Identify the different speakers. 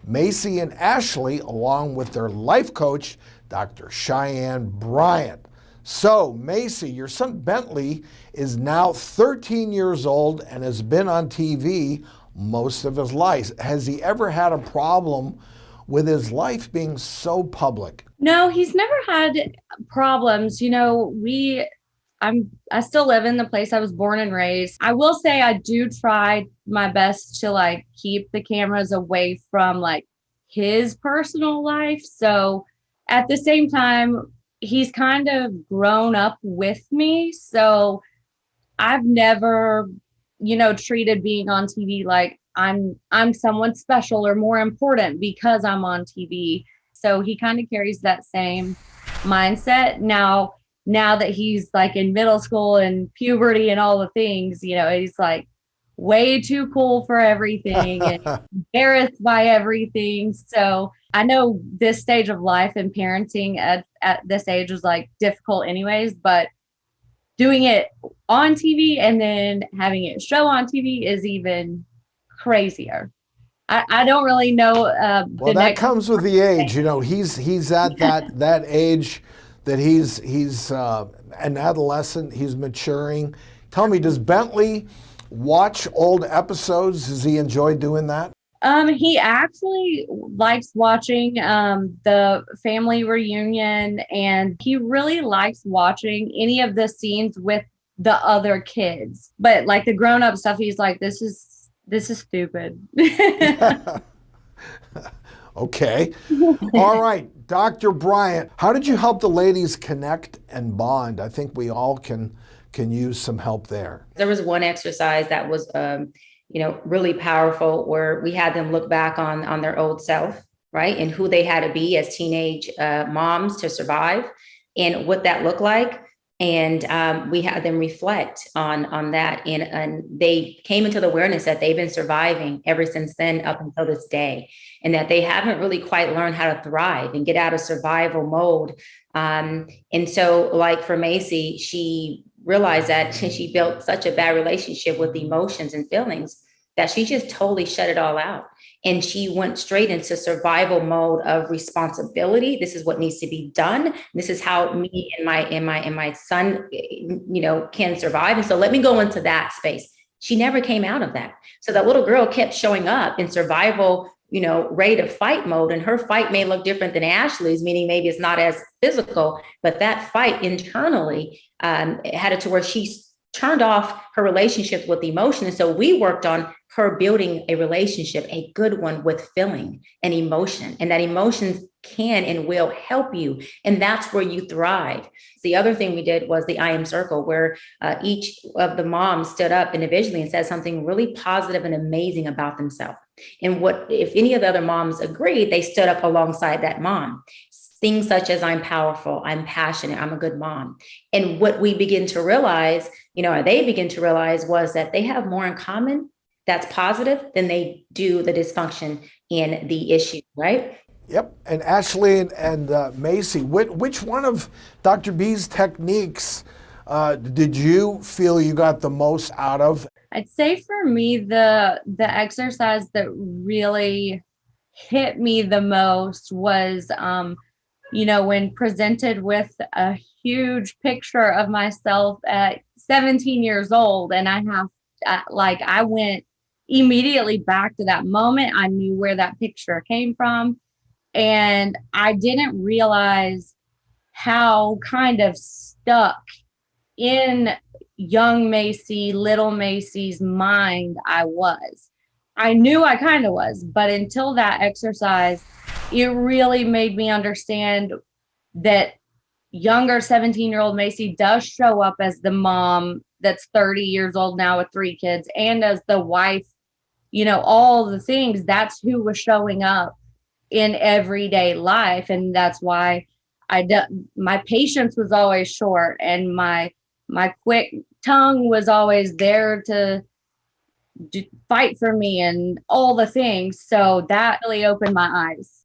Speaker 1: Maci and Ashley, along with their life coach, Dr. Cheyenne Bryant. So, Maci, your son Bentley is now 13 years old and has been on TV most of his life. Has he ever had a problem with his life being so public?
Speaker 2: No, he's never had problems. I still live in the place I was born and raised. I will say I do try my best to like keep the cameras away from like his personal life. So at the same time, he's kind of grown up with me. So I've never, treated being on TV like I'm someone special or more important because I'm on TV. So he kind of carries that same mindset. Now that he's like in middle school and puberty and all the things, he's like way too cool for everything and embarrassed by everything. So I know this stage of life and parenting at this age was like difficult anyways, but doing it on TV and then having it show on TV is even crazier. I don't really know.
Speaker 1: Well, that comes with the age. He's at that age that he's an adolescent. He's maturing. Tell me, does Bentley watch old episodes? Does he enjoy doing that?
Speaker 2: He actually likes watching the family reunion, and he really likes watching any of the scenes with the other kids. But like the grown-up stuff, he's like, this is stupid.
Speaker 1: Okay. All right. Dr. Bryant, how did you help the ladies connect and bond? I think we all can use some help there.
Speaker 3: There was one exercise that was really powerful, where we had them look back on their old self, right? And who they had to be as teenage moms to survive and what that looked like. And we had them reflect on that. And they came into the awareness that they've been surviving ever since then up until this day, and that they haven't really quite learned how to thrive and get out of survival mode. And so like for Maci, she realized that she built such a bad relationship with emotions and feelings that she just totally shut it all out. And she went straight into survival mode of responsibility. This is what needs to be done. This is how me and my son, can survive. And so let me go into that space. She never came out of that. So that little girl kept showing up in survival, ready to fight mode. And her fight may look different than Ashley's, meaning maybe it's not as physical, but that fight internally had it to where she turned off her relationship with emotion. And so we worked on her building a relationship, a good one, with feeling and emotion, and that emotions can and will help you. And that's where you thrive. The other thing we did was the I am circle, where each of the moms stood up individually and said something really positive and amazing about themselves. And what, if any of the other moms agreed, they stood up alongside that mom. Things such as, I'm powerful, I'm passionate, I'm a good mom. And what we begin to realize, or they begin to realize, was that they have more in common that's positive than they do the dysfunction in the issue, right?
Speaker 1: Yep. And Ashley and Maci, which one of Dr. B's techniques did you feel you got the most out of?
Speaker 2: I'd say for me, the exercise that really hit me the most was, when presented with a huge picture of myself at 17 years old, and I went immediately back to that moment. I knew where that picture came from, and I didn't realize how kind of stuck in young Maci, little Maci's mind I was. I knew I kind of was, but until that exercise, it really made me understand that younger 17-year-old Maci does show up as the mom that's 30 years old now with 3 kids, and as the wife, all the things. That's who was showing up in everyday life. And that's why my patience was always short, and my quick tongue was always there to fight for me and all the things. So that really opened my eyes.